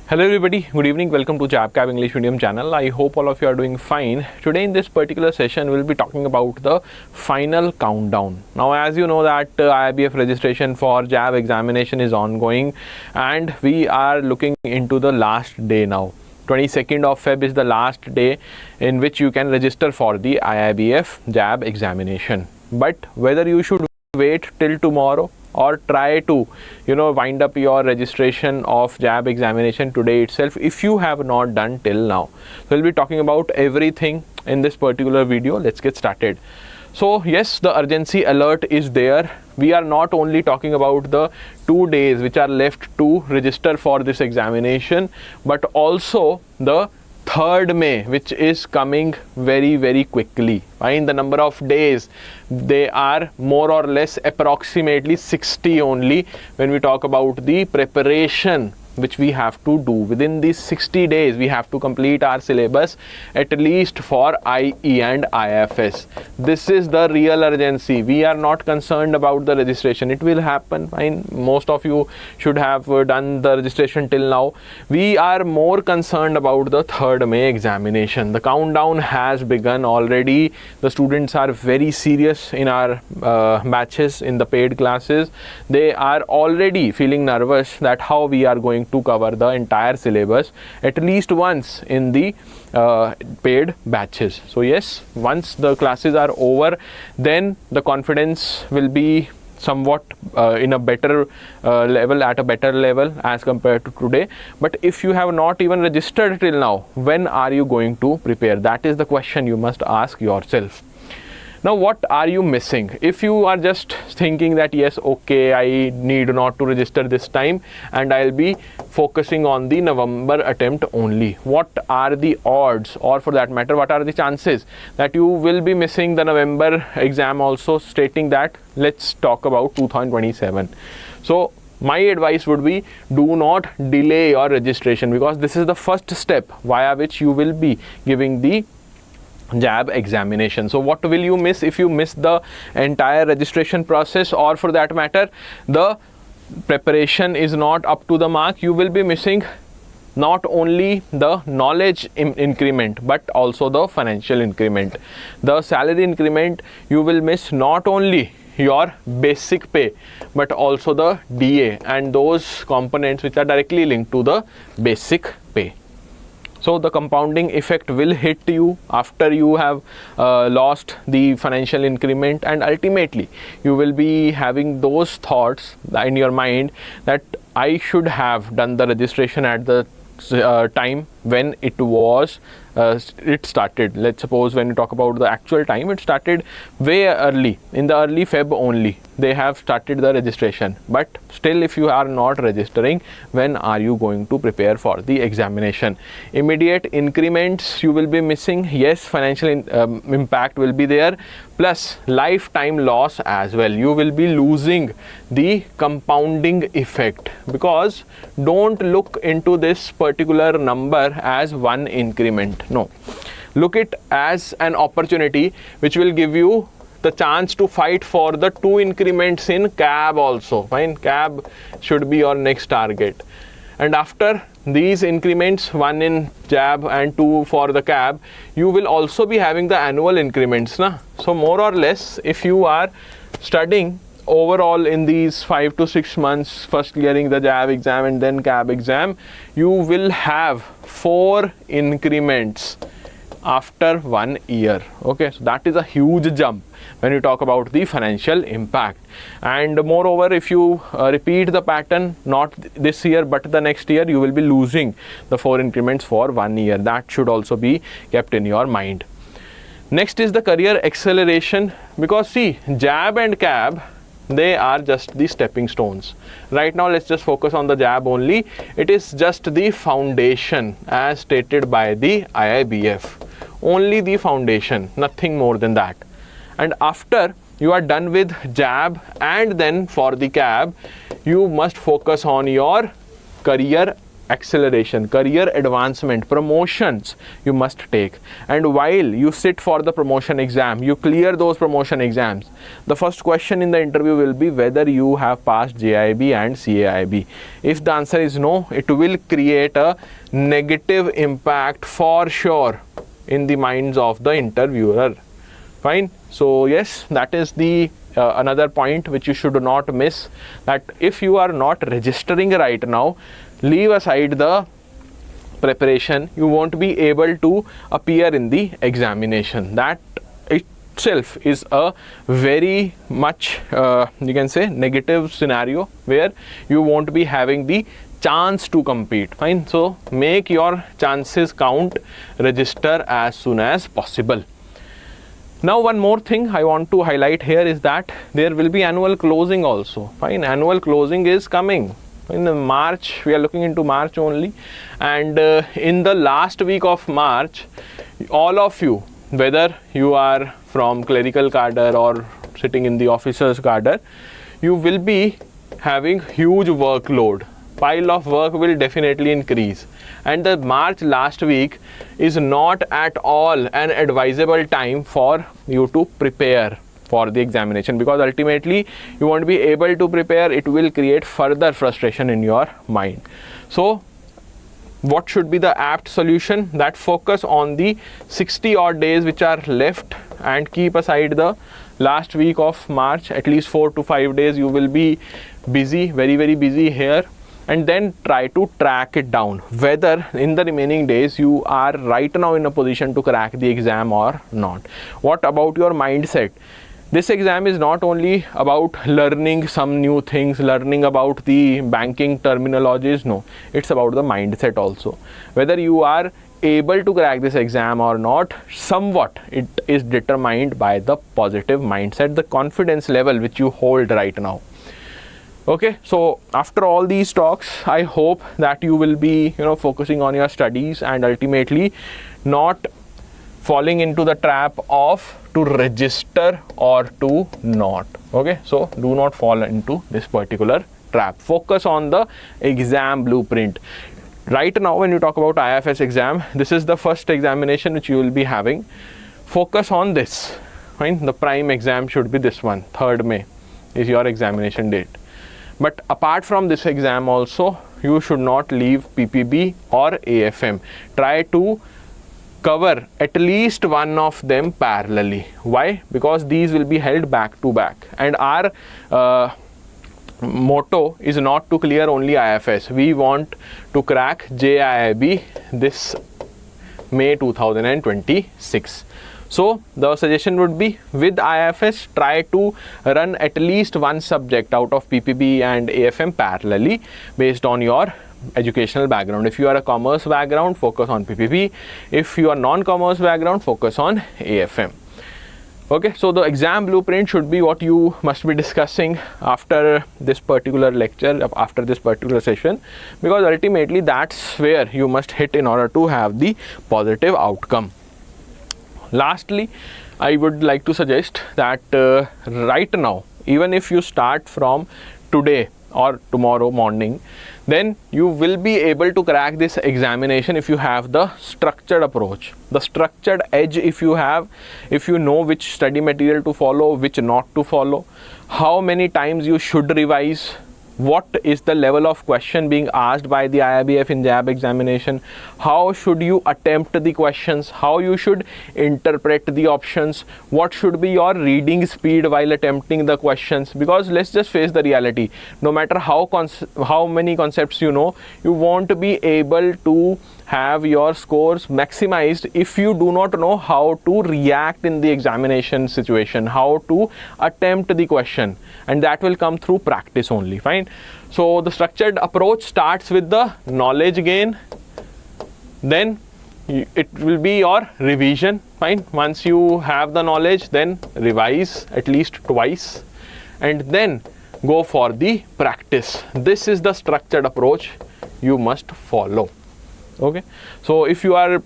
Hello everybody, good evening, welcome to JAIIB English Medium channel. I hope all of you are doing fine. Today in this particular session we'll be talking about the final countdown. Now as you know that IIBF registration for JAIIB examination is ongoing and we are looking into the last day now. 22nd of Feb is the last day in which you can register for the IIBF JAIIB examination. But whether you should wait till tomorrow or try to wind up your registration of JAIIB examination today itself if you have not done till now. So we'll be talking about everything in this particular video. Let's get started. So yes, the urgency alert is there. We are not only talking about the 2 days which are left to register for this examination, but also the 3rd May, which is coming very quickly. In the number of days, they are more or less approximately 60 only when we talk about the preparation which we have to do. Within these 60 days, we have to complete our syllabus at least for IE and IFS. This is the real urgency. We are not concerned about the registration. It will happen. Most of you should have done the registration till now. We are more concerned about the 3rd May examination. The countdown has begun already. The students are very serious in our batches, in the paid classes. They are already feeling nervous that how we are going to cover the entire syllabus at least once in the paid batches. So yes, once the classes are over, then the confidence will be somewhat in a better level, at a better level as compared to today. But if you have not even registered till now, when are you going to prepare? That is the question you must ask yourself. Now, what are you missing? If you are just thinking that yes, okay, I need not to register this time and I'll be focusing on the November attempt only, what are the odds, or for that matter, what are the chances that you will be missing the November exam also, stating that let's talk about 2027. So my advice would be, do not delay your registration, because this is the first step via which you will be giving the JAIIB examination. So what will you miss if you miss the entire registration process, or for that matter the preparation is not up to the mark? You will be missing not only the knowledge increment but also the financial increment, the salary increment. You will miss not only your basic pay but also the DA and those components which are directly linked to the basic pay. So the compounding effect will hit you after you have lost the financial increment, and ultimately you will be having those thoughts in your mind that I should have done the registration at the time when it was it started. Let's suppose when you talk about the actual time, it started way early, in the early Feb only they have started the registration. But still, if you are not registering, when are you going to prepare for the examination? Immediate increments you will be missing. Yes, financial impact will be there, plus lifetime loss as well. You will be losing the compounding effect, because don't look into this particular number as one increment. No, look it as an opportunity which will give you the chance to fight for the 2 increments in CAIIB also. CAIIB should be your next target. And after these increments, 1 in JAIIB and 2 for the CAIIB, you will also be having the annual increments. So more or less, if you are studying overall in these 5 to 6 months, first clearing the JAIIB exam and then CAIIB exam, you will have 4 increments after 1 year. Okay, so that is a huge jump when you talk about the financial impact. And moreover, if you repeat the pattern, not this year but the next year, you will be losing the 4 increments for 1 year. That should also be kept in your mind. Next is the career acceleration, because see, JAIIB and CAIIB, they are just the stepping stones. Right now let's just focus on the JAIIB only. It is just the foundation as stated by the IIBF. Only the foundation, nothing more than that. And after you are done with JAIIB and then for the CAIIB, you must focus on your career acceleration, career advancement, promotions you must take. And while you sit for the promotion exam, you clear those promotion exams, the first question in the interview will be whether you have passed JAIIB and CAIIB. If the answer is no, it will create a negative impact for sure in the minds of the interviewer. Fine. So yes, that is the another point which you should not miss, that if you are not registering right now, leave aside the preparation, you won't be able to appear in the examination. That itself is a very much you can say negative scenario where you won't be having the chance to compete. Fine. So make your chances count, register as soon as possible. Now one more thing I want to highlight here is that there will be annual closing also. Fine. Annual closing is coming in March. We are looking into March only, and in the last week of March, all of you, whether you are from clerical cadre or sitting in the officers cadre, you will be having huge workload. Pile of work will definitely increase, and the March last week is not at all an advisable time for you to prepare for the examination, because ultimately you won't be able to prepare. It will create further frustration in your mind. So what should be the apt solution? That focus on the 60 odd days which are left and keep aside the last week of March. At least 4 to 5 days you will be busy, very busy here, and then try to track it down whether in the remaining days you are right now in a position to crack the exam or not. What about your mindset? This exam is not only about learning some new things, learning about the banking terminologies. No, it's about the mindset also. Whether you are able to crack this exam or not, somewhat it is determined by the positive mindset, the confidence level which you hold right now. Okay, so after all these talks, I hope that you will be focusing on your studies and ultimately not falling into the trap of to register or to not. Okay, so do not fall into this particular trap. Focus on the exam blueprint. Right now when you talk about IFS exam, this is the first examination which you will be having. Focus on this. Fine. The prime exam should be this one. 3rd May is your examination date. But apart from this exam also, you should not leave PPB or AFM. Try to cover at least one of them parallelly. Why? Because these will be held back to back, and our motto is not to clear only IFS. We want to crack JAIIB this May 2026. So the suggestion would be, with IFS, try to run at least one subject out of PPB and AFM parallelly based on your educational background. If you are a commerce background, focus on PPB. If you are non-commerce background, focus on AFM. Okay, so the exam blueprint should be what you must be discussing after this particular lecture, after this particular session, because ultimately that's where you must hit in order to have the positive outcome. Lastly, I would like to suggest that right now, even if you start from today or tomorrow morning, then you will be able to crack this examination if you have the structured approach, the structured edge. If you have, if you know which study material to follow, which not to follow, how many times you should revise, what is the level of question being asked by the IIBF in JAIIB examination, how should you attempt the questions, how you should interpret the options, what should be your reading speed while attempting the questions. Because let's just face the reality, no matter how many concepts you know, you won't be able to have your scores maximized if you do not know how to react in the examination situation, how to attempt the question, and that will come through practice only. Fine. So the structured approach starts with the knowledge gain, then it will be your revision. Fine. Once you have the knowledge, then revise at least twice and then go for the practice. This is the structured approach you must follow. Okay, so if you are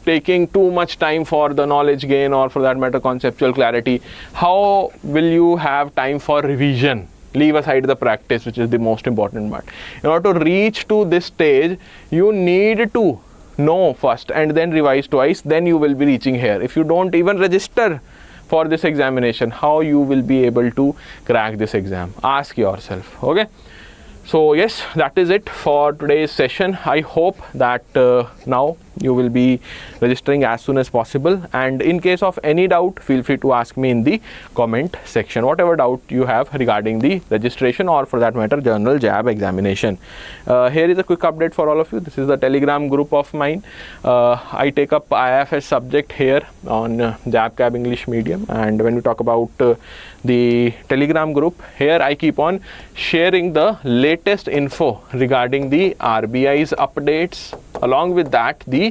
taking too much time for the knowledge gain, or for that matter conceptual clarity, how will you have time for revision? leave aside the practice, which is the most important part. In order to reach to this stage, you need to know first and then revise twice, then you will be reaching here. If you don't even register for this examination, how you will be able to crack this exam? Ask yourself. Okay, so yes, that is it for today's session. I hope that now you will be registering as soon as possible, and in case of any doubt, feel free to ask me in the comment section, whatever doubt you have regarding the registration or for that matter general JAIIB examination. Here is a quick update for all of you. This is the Telegram group of mine. I take up IFS subject here on JAIIB CAIIB English medium, and when we talk about the Telegram group, here I keep on sharing the latest info regarding the RBI's updates, along with that the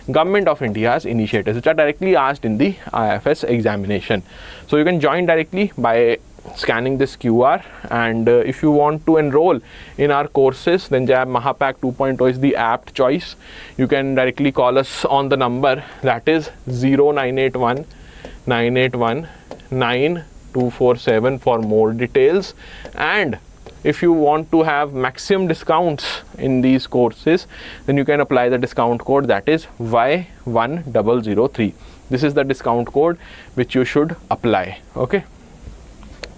Government of India's initiatives which are directly asked in the IFS examination. So you can join directly by scanning this QR, and if you want to enroll in our courses, then JAIIB Mahapack 2.0 is the apt choice. You can directly call us on the number that is 0981 981 9247 for more details. And if you want to have maximum discounts in these courses, then you can apply the discount code that is Y1003. This is the discount code which you should apply. Okay,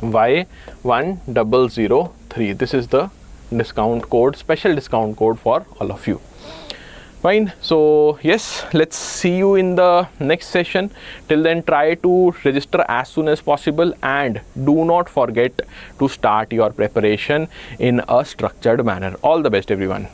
Y1003. This is the discount code, special discount code for all of you. Fine. So yes, let's see you in the next session. Till then, try to register as soon as possible, and do not forget to start your preparation in a structured manner. All the best, everyone.